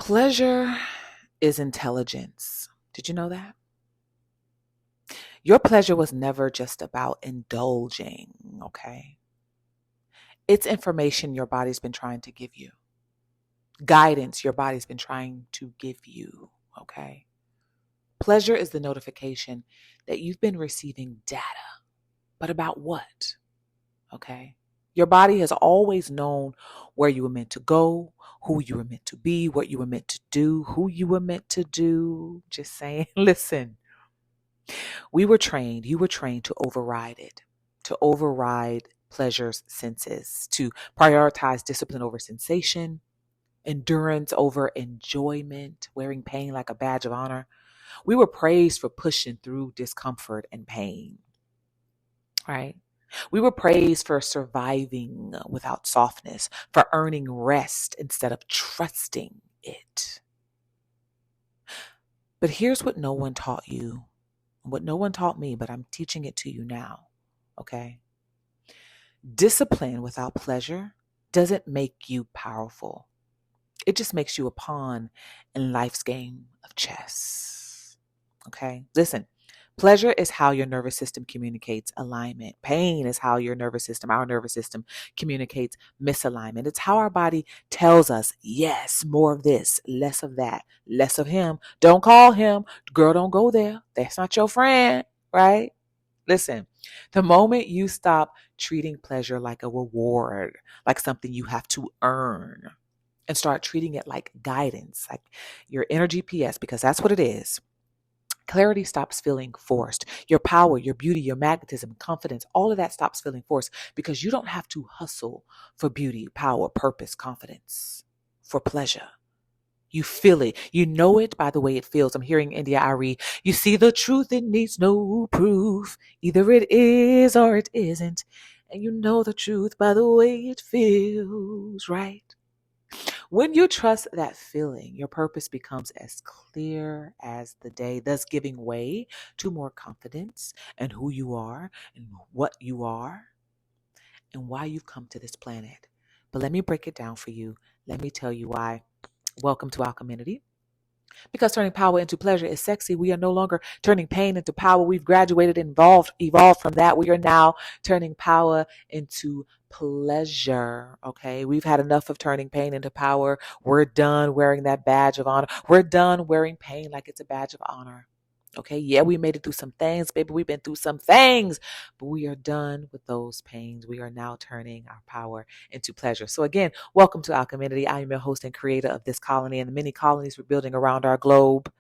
Pleasure is intelligence. Did you know that? Your pleasure was never just about indulging, okay? It's information your body's been trying to give you, guidance your body's been trying to give you, okay? Pleasure is the notification that you've been receiving data, but about what, okay? Your body has always known where you were meant to go, who you were meant to be, what you were meant to do, who you were meant to do. Just saying, listen, you were trained to override it, to override pleasure's senses, to prioritize discipline over sensation, endurance over enjoyment, wearing pain like a badge of honor. We were praised for pushing through discomfort and pain, right? We were praised for surviving without softness, for earning rest instead of trusting it. But here's what no one taught you, what no one taught me, but I'm teaching it to you now, okay? Discipline without pleasure doesn't make you powerful. It just makes you a pawn in life's game of chess, okay? Listen. Pleasure is how your nervous system communicates alignment. Pain is how our nervous system communicates misalignment. It's how our body tells us, yes, more of this, less of that, less of him. Don't call him. Girl, don't go there. That's not your friend, right? Listen, the moment you stop treating pleasure like a reward, like something you have to earn, and start treating it like guidance, like your inner GPS, because that's what it is. Clarity stops feeling forced. Your power, your beauty, your magnetism, confidence, all of that stops feeling forced because you don't have to hustle for beauty, power, purpose, confidence, for pleasure. You feel it. You know it by the way it feels. I'm hearing India Ari. You see the truth, it needs no proof. Either it is or it isn't. And you know the truth by the way it feels, right? When you trust that feeling, your purpose becomes as clear as the day, thus giving way to more confidence in who you are and what you are and why you've come to this planet. But let me break it down for you. Let me tell you why. Welcome to Alcheminity. Because turning power into pleasure is sexy, we are no longer turning pain into power. We've graduated and evolved from that. We are now turning power into pleasure. Okay. We've had enough of turning pain into power. We're done wearing that badge of honor. We're done wearing pain like it's a badge of honor. Okay. Yeah, we made it through some things, baby. We've been through some things, but we are done with those pains. We are now turning our power into pleasure. So again, welcome to Alcheminity. I am your host and creator of this colony and the many colonies we're building around our globe,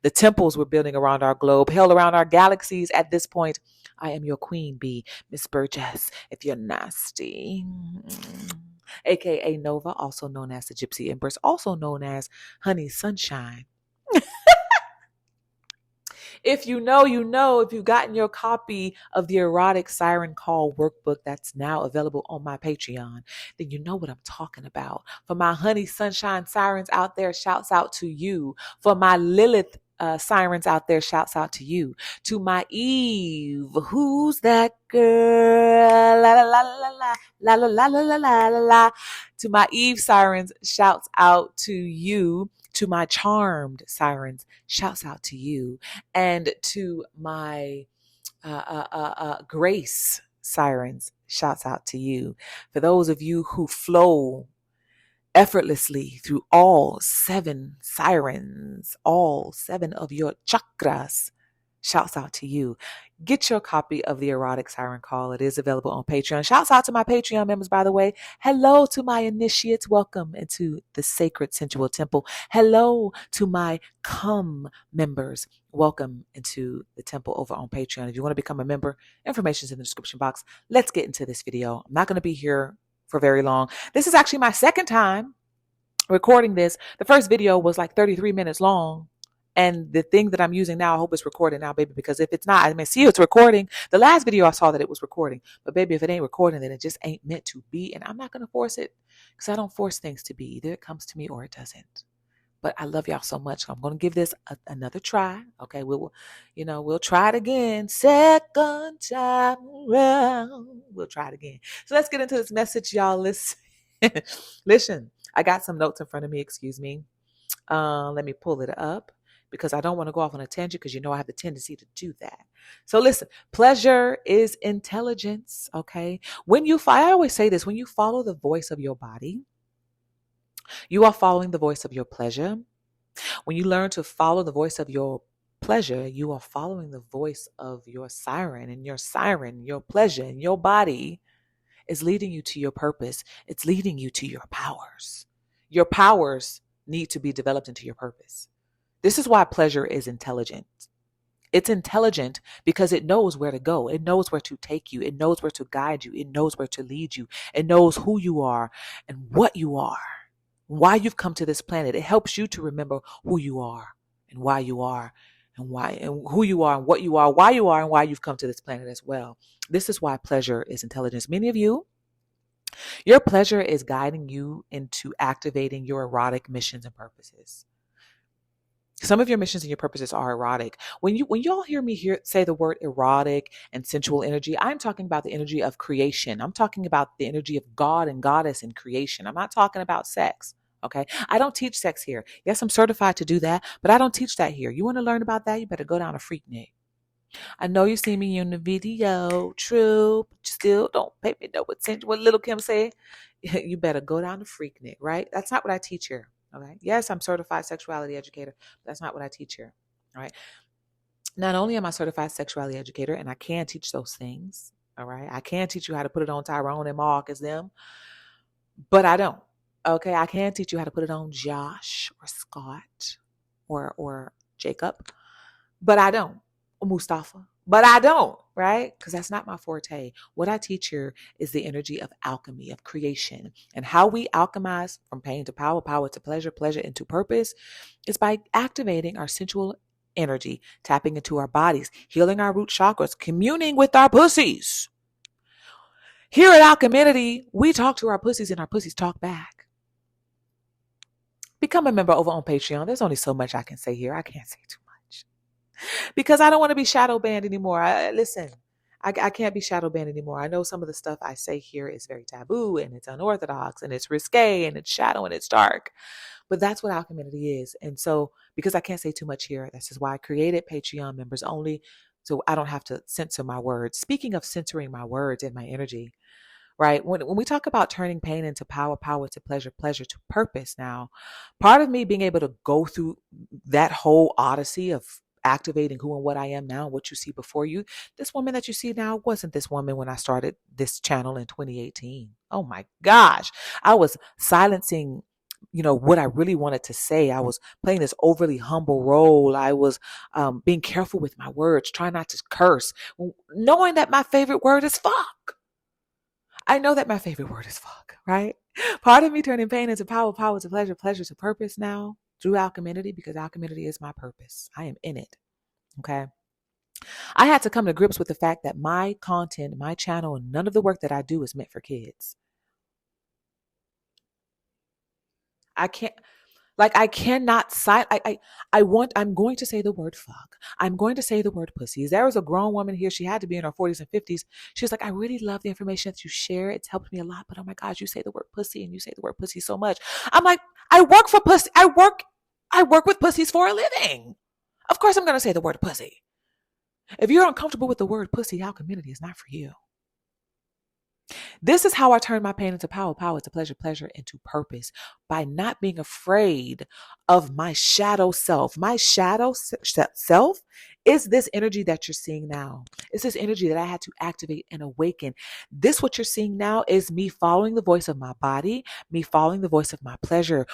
the temples we're building around our globe, hell around our galaxies at this point. I am your queen bee, Miss Burgess, if you're nasty. AKA Nova, also known as the Gypsy Empress, also known as Honey Sunshine. If you know, you know. If you've gotten your copy of the Erotic Siren Call workbook that's now available on my Patreon, then you know what I'm talking about. For my honey sunshine sirens out there, shouts out to you. For my Lilith sirens out there, shouts out to you. To my Eve, who's that girl? La la la la la la la la la la la la. To my Eve sirens, shouts out to you. To my charmed sirens, shouts out to you. And to my grace sirens, shouts out to you. For those of you who flow effortlessly through all 7 sirens, all 7 of your chakras, shouts out to you. Get your copy of the Erotic Siren Call. It is available on Patreon. Shouts out to my Patreon members, by the way. Hello to my initiates. Welcome into the sacred sensual temple. Hello to my come members. Welcome into the temple over on Patreon. If you want to become a member, information is in the description box. Let's get into this video. I'm not going to be here for very long. This is actually my second time recording this. The first video was like 33 minutes long. And the thing that I'm using now, I hope it's recording now, baby, because if it's not, I may see it's recording. The last video I saw that it was recording. But baby, if it ain't recording, then it just ain't meant to be. And I'm not going to force it because I don't force things to be. Either it comes to me or it doesn't. But I love y'all so much. So I'm going to give this another try. Okay, we'll try it again. Second time around. We'll try it again. So let's get into this message, y'all. Listen. I got some notes in front of me. Excuse me. Let me pull it up because I don't want to go off on a tangent because you know I have the tendency to do that. So listen, pleasure is intelligence, okay? I always say this, when you follow the voice of your body, you are following the voice of your pleasure. When you learn to follow the voice of your pleasure, you are following the voice of your siren, and your siren, your pleasure, and your body is leading you to your purpose. It's leading you to your powers. Your powers need to be developed into your purpose. This is why pleasure is intelligent. It's intelligent because it knows where to go. It knows where to take you. It knows where to guide you. It knows where to lead you. It knows who you are and what you are, why you've come to this planet. It helps you to remember who you are and why you are and why and who you are and what you are, why you are and why you've come to this planet as well. This is why pleasure is intelligence. Many of you, your pleasure is guiding you into activating your erotic missions and purposes. Some of your missions and your purposes are erotic. When y'all hear me say the word erotic and sensual energy, I'm talking about the energy of creation. I'm talking about the energy of God and goddess in creation. I'm not talking about sex. Okay. I don't teach sex here. Yes, I'm certified to do that, but I don't teach that here. You want to learn about that? You better go down to Freaknik. I know you see me in the video, true, but you still don't pay me no attention. What Little Kim said, you better go down to Freaknik, right? That's not what I teach here. Okay. Yes, I'm certified sexuality educator. But that's not what I teach here. All right. Not only am I certified sexuality educator, and I can teach those things. All right. I can teach you how to put it on Tyrone and Mark as them, but I don't. Okay. I can teach you how to put it on Josh or Scott or Jacob, but I don't. Mustafa, but I don't, right? Because that's not my forte. What I teach here is the energy of alchemy, of creation, and how we alchemize from pain to power, power to pleasure, pleasure into purpose is by activating our sensual energy, tapping into our bodies, healing our root chakras, communing with our pussies. Here at Alcheminity, we talk to our pussies and our pussies talk back. Become a member over on Patreon. There's only so much I can say here. I can't say too much because I don't want to be shadow banned anymore. Listen, I can't be shadow banned anymore. I know some of the stuff I say here is very taboo and it's unorthodox and it's risque and it's shadow and it's dark, but that's what Alcheminity is. And so because I can't say too much here, this is why I created Patreon members only, so I don't have to censor my words. Speaking of censoring my words and my energy, right? When we talk about turning pain into power, power to pleasure, pleasure to purpose, now, part of me being able to go through that whole odyssey of activating who and what I am now, what you see before you, this woman that you see now wasn't this woman when I started this channel in 2018. Oh my gosh. I was silencing, what I really wanted to say. I was playing this overly humble role. I was being careful with my words, trying not to curse, knowing that my favorite word is fuck. I know that my favorite word is fuck, right? Part of me turning pain into power, power to pleasure, pleasure to purpose now through Alcheminity, because Alcheminity is my purpose. I am in it. Okay. I had to come to grips with the fact that my content, my channel, and none of the work that I do is meant for kids. I cannot I'm going to say the word fuck. I'm going to say the word pussies. There was a grown woman here. She had to be in her 40s and 50s. She was like, I really love the information that you share. It's helped me a lot. But oh my gosh, you say the word pussy and you say the word pussy so much. I'm like, I work for pussy. I work with pussies for a living. Of course I'm going to say the word pussy. If you're uncomfortable with the word pussy, Alcheminity is not for you. This is how I turn my pain into power, power to pleasure, pleasure into purpose, by not being afraid of my shadow self. My shadow self is this energy that you're seeing now. It's this energy that I had to activate and awaken. This, what you're seeing now, is me following the voice of my body, me following the voice of my pleasure,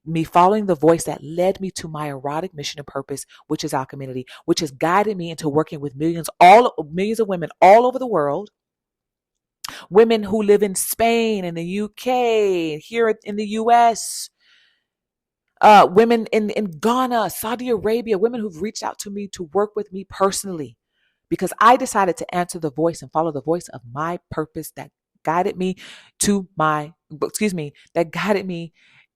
me following the voice that led me to my erotic mission and purpose, which is Alcheminity, which has guided me into working with millions of women all over the world. Women who live in Spain, in the UK, here in the US, women in Ghana, Saudi Arabia, women who've reached out to me to work with me personally, because I decided to answer the voice and follow the voice of my purpose that guided me that guided me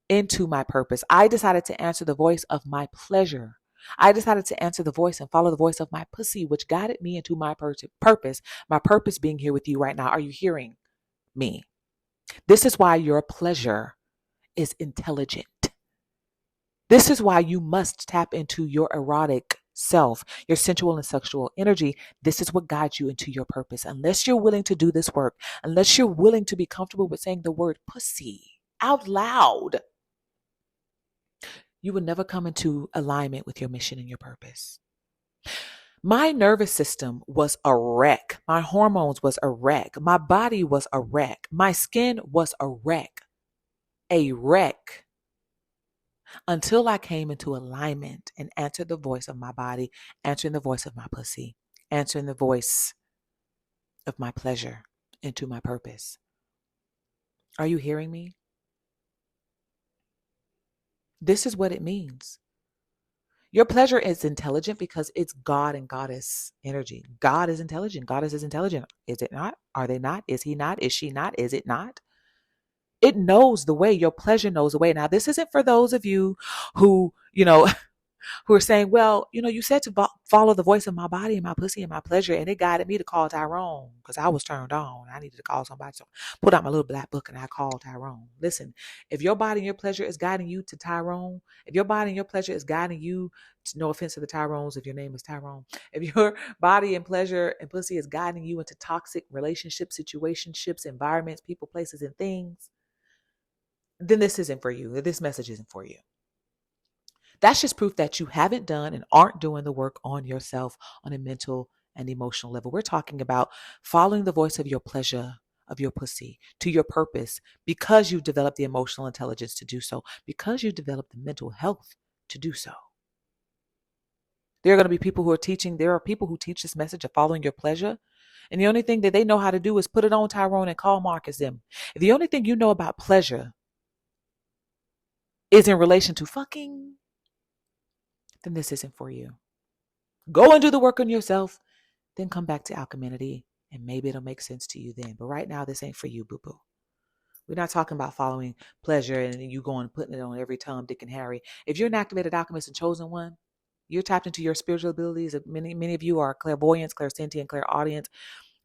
into my purpose. I decided to answer the voice of my pleasure. I decided to answer the voice and follow the voice of my pussy, which guided me into my purpose, my purpose being here with you right now. Are you hearing me? This is why your pleasure is intelligent. This is why you must tap into your erotic self, your sensual and sexual energy. This is what guides you into your purpose. Unless you're willing to do this work, unless you're willing to be comfortable with saying the word pussy out loud, you will never come into alignment with your mission and your purpose. My nervous system was a wreck. My hormones was a wreck. My body was a wreck. My skin was a wreck. A wreck. Until I came into alignment and answered the voice of my body, answering the voice of my pussy, answering the voice of my pleasure into my purpose. Are you hearing me? This is what it means. Your pleasure is intelligent because it's God and Goddess energy. God is intelligent. Goddess is intelligent. Is it not? Are they not? Is he not? Is she not? Is it not? It knows the way. Your pleasure knows the way. Now, this isn't for those of you who, who are saying, well, you said to follow the voice of my body and my pussy and my pleasure, and it guided me to call Tyrone because I was turned on. I needed to call somebody. So I put out my little black book and I called Tyrone. Listen, if your body and your pleasure is guiding you to Tyrone, if your body and your pleasure is guiding you, no offense to the Tyrones if your name is Tyrone, if your body and pleasure and pussy is guiding you into toxic relationships, situationships, environments, people, places, and things, then this isn't for you. This message isn't for you. That's just proof that you haven't done and aren't doing the work on yourself on a mental and emotional level. We're talking about following the voice of your pleasure, of your pussy, to your purpose, because you've developed the emotional intelligence to do so, because you've developed the mental health to do so. There are going to be people who are teaching, there are people who teach this message of following your pleasure, and the only thing that they know how to do is put it on Tyrone and call Marcus them. If the only thing you know about pleasure is in relation to fucking, then this isn't for you. Go and do the work on yourself, then come back to Alcheminity, and maybe it'll make sense to you then. But right now, this ain't for you, boo-boo. We're not talking about following pleasure and you going and putting it on every Tom, Dick, and Harry. If you're an activated alchemist and chosen one, you're tapped into your spiritual abilities. Many of you are clairvoyance, clairsentient, clairaudience.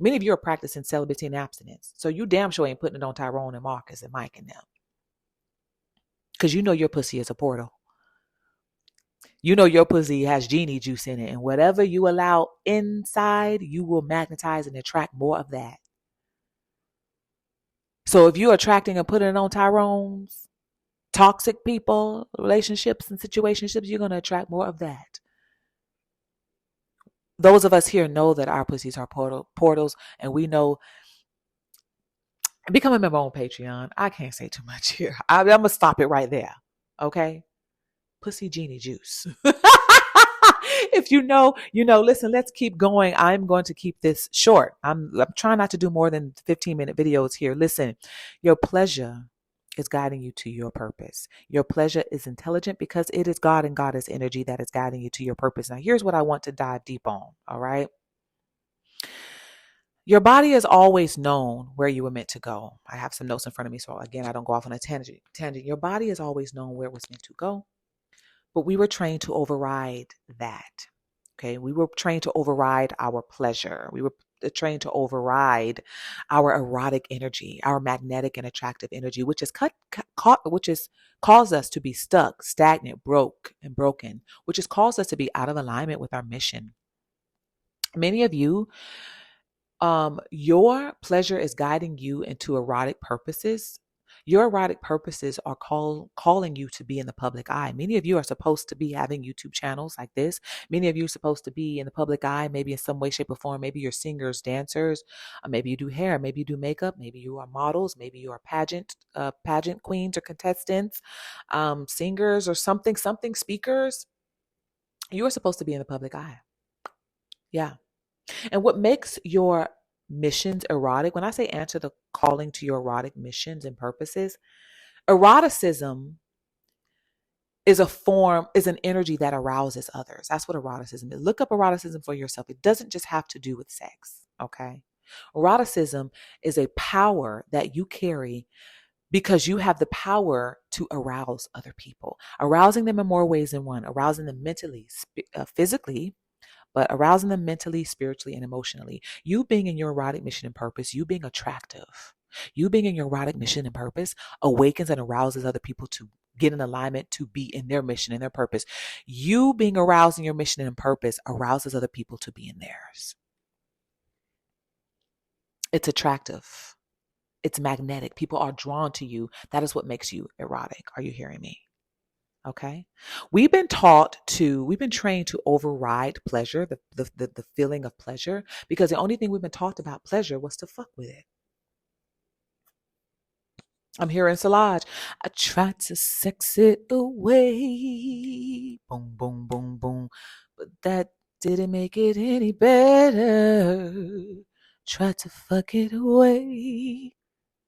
Many of you are practicing celibacy and abstinence. So you damn sure ain't putting it on Tyrone and Marcus and Mike and them. Because you know your pussy is a portal. You know your pussy has genie juice in it. And whatever you allow inside, you will magnetize and attract more of that. So if you're attracting and putting it on Tyrone's toxic people, relationships and situationships, you're going to attract more of that. Those of us here know that our pussies are portals, and we know. Become a member on Patreon. I can't say too much here. I'm going to stop it right there. Okay? Pussy genie juice. If you know, listen, let's keep going. I'm going to keep this short. I'm trying not to do more than 15-minute videos here. Listen, your pleasure is guiding you to your purpose. Your pleasure is intelligent because it is God and Goddess energy that is guiding you to your purpose. Now, here's what I want to dive deep on. All right. Your body has always known where you were meant to go. I have some notes in front of me, so again, I don't go off on a tangent. Your body has always known where it was meant to go, but we were trained to override that. Okay, we were trained to override our pleasure. We were trained to override our erotic energy, our magnetic and attractive energy, which is caused us to be stuck, stagnant, broken, which has caused us to be out of alignment with our mission. Many of you, your pleasure is guiding you into erotic purposes. Your erotic purposes are calling you to be in the public eye. Many of you are supposed to be having YouTube channels like this. Many of you are supposed to be in the public eye, maybe in some way, shape, or form. Maybe you're singers, dancers. Maybe you do hair. Maybe you do makeup. Maybe you are models. Maybe you are pageant queens or contestants, singers or something, speakers. You are supposed to be in the public eye. Yeah. And what makes your missions erotic, when I say answer the calling to your erotic missions and purposes, eroticism is an energy that arouses others. That's what eroticism is. Look up eroticism for yourself. It doesn't just have to do with sex, okay? Eroticism is a power that you carry because you have the power to arouse other people, arousing them in more ways than one, arousing them mentally, physically, but arousing them mentally, spiritually, and emotionally. You being in your erotic mission and purpose, you being attractive, you being in your erotic mission and purpose awakens and arouses other people to get in alignment to be in their mission and their purpose. You being aroused in your mission and purpose arouses other people to be in theirs. It's attractive. It's magnetic. People are drawn to you. That is what makes you erotic. Are you hearing me? Okay. We've been trained to override pleasure, the feeling of pleasure, because the only thing we've been taught about pleasure was to fuck with it. I'm hearing Salage. I tried to sex it away. Boom, boom, boom, boom. But that didn't make it any better. Tried to fuck it away.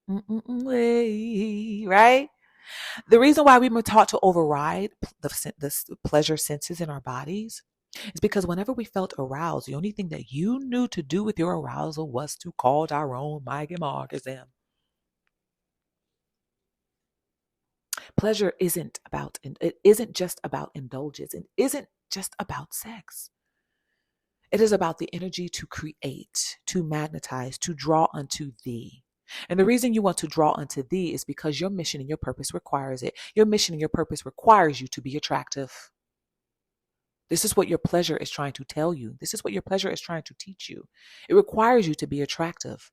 Right? The reason why we were taught to override the pleasure senses in our bodies is because whenever we felt aroused, the only thing that you knew to do with your arousal was to call Tyrone, Mike, and Marcus. Pleasure isn't just about indulgence. It isn't just about sex. It is about the energy to create, to magnetize, to draw unto thee. And the reason you want to draw unto thee is because your mission and your purpose requires it. Your mission and your purpose requires you to be attractive. This is what your pleasure is trying to tell you. This is what your pleasure is trying to teach you. It requires you to be attractive.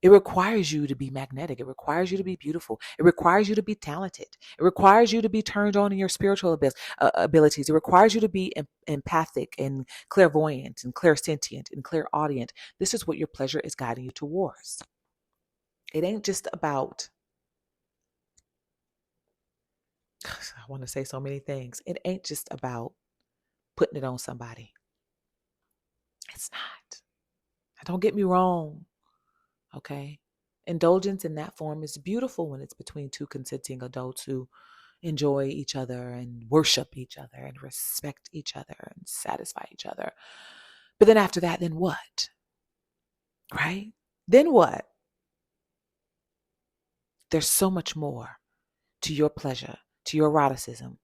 It requires you to be magnetic. It requires you to be beautiful. It requires you to be talented. It requires you to be turned on in your spiritual abilities. It requires you to be empathic and clairvoyant and clairsentient and clairaudient. This is what your pleasure is guiding you towards. It ain't just about, I want to say so many things. It ain't just about putting it on somebody. It's not. Don't get me wrong. Okay. Indulgence in that form is beautiful when it's between two consenting adults who enjoy each other and worship each other and respect each other and satisfy each other. But then after that, then what? Right? Then what? There's so much more to your pleasure, to your eroticism,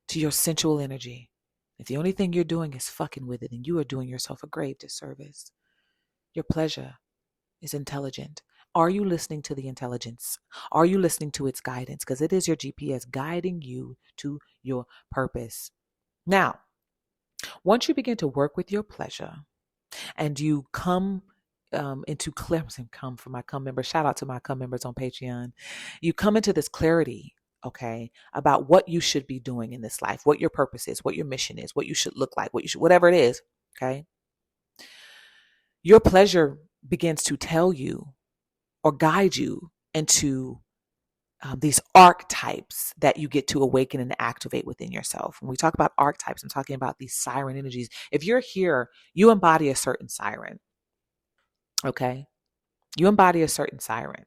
to your sensual energy. If the only thing you're doing is fucking with it, then you are doing yourself a grave disservice. Your pleasure is intelligent. Are you listening to the intelligence? Are you listening to its guidance? Because it is your GPS guiding you to your purpose. Now, once you begin to work with your pleasure and you come into clarity, come for my come members, shout out to my come members on Patreon. You come into this clarity, okay, about what you should be doing in this life, what your purpose is, what your mission is, what you should look like, whatever it is, okay? Your pleasure begins to tell you or guide you into these archetypes that you get to awaken and activate within yourself. When we talk about archetypes, I'm talking about these siren energies. If you're here, you embody a certain siren. Okay? You embody a certain siren.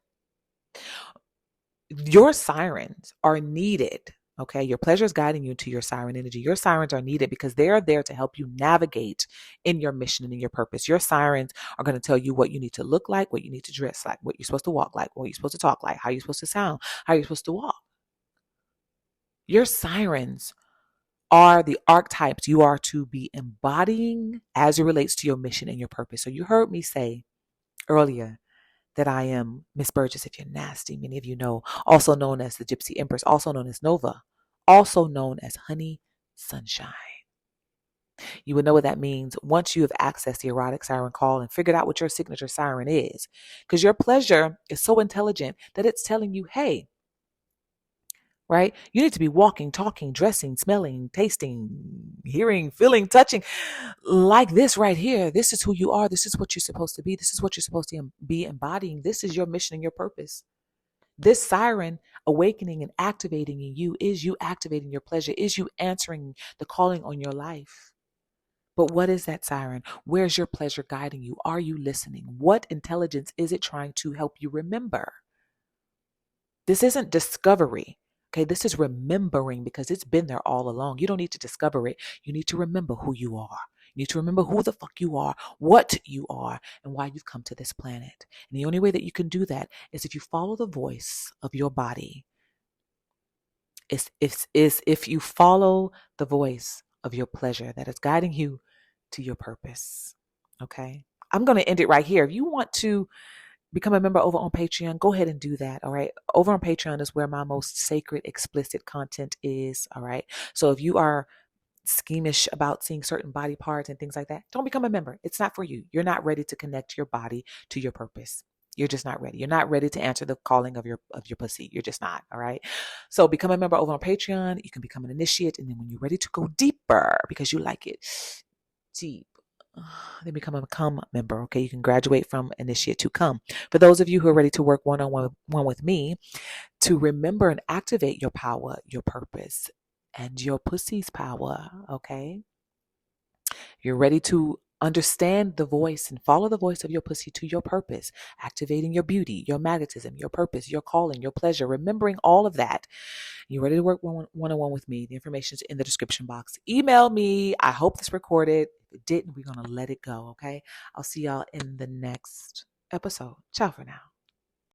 Your sirens are needed. Okay, your pleasure is guiding you to your siren energy. Your sirens are needed because they are there to help you navigate in your mission and in your purpose. Your sirens are going to tell you what you need to look like, what you need to dress like, what you're supposed to walk like, what you're supposed to talk like, how you're supposed to sound, how you're supposed to walk. Your sirens are the archetypes you are to be embodying as it relates to your mission and your purpose. So you heard me say earlier that I am Miss Burgess, if you're nasty, many of you know, also known as the Gypsy Empress, also known as Nova, also known as Honey Sunshine. You will know what that means once you have accessed the erotic siren call and figured out what your signature siren is. Because your pleasure is so intelligent that it's telling you, hey, right? You need to be walking, talking, dressing, smelling, tasting, hearing, feeling, touching like this right here. This is who you are. This is what you're supposed to be. This is what you're supposed to be embodying. This is your mission and your purpose. This siren awakening and activating in you is you activating your pleasure, is you answering the calling on your life. But what is that siren? Where's your pleasure guiding you? Are you listening? What intelligence is it trying to help you remember? This isn't discovery. Okay, this is remembering because it's been there all along. You don't need to discover it. You need to remember who you are. You need to remember who the fuck you are, what you are, and why you've come to this planet. And the only way that you can do that is if you follow the voice of your body. Is if you follow the voice of your pleasure that is guiding you to your purpose. Okay, I'm going to end it right here. If you want to become a member over on Patreon, go ahead and do that. All right. Over on Patreon is where my most sacred, explicit content is. All right. So if you are squeamish about seeing certain body parts and things like that, don't become a member. It's not for you. You're not ready to connect your body to your purpose. You're just not ready. You're not ready to answer the calling of your pussy. You're just not. All right. So become a member over on Patreon. You can become an initiate. And then when you're ready to go deeper because you like it deep, then become a come member. Okay. You can graduate from initiate to come. For those of you who are ready to work one-on-one with me to remember and activate your power, your purpose, and your pussy's power. Okay. You're ready to understand the voice and follow the voice of your pussy to your purpose, activating your beauty, your magnetism, your purpose, your calling, your pleasure, remembering all of that. You're ready to work one-on-one with me. The information is in the description box. Email me. I hope this recorded. If it didn't, we're going to let it go. Okay. I'll see y'all in the next episode. Ciao for now.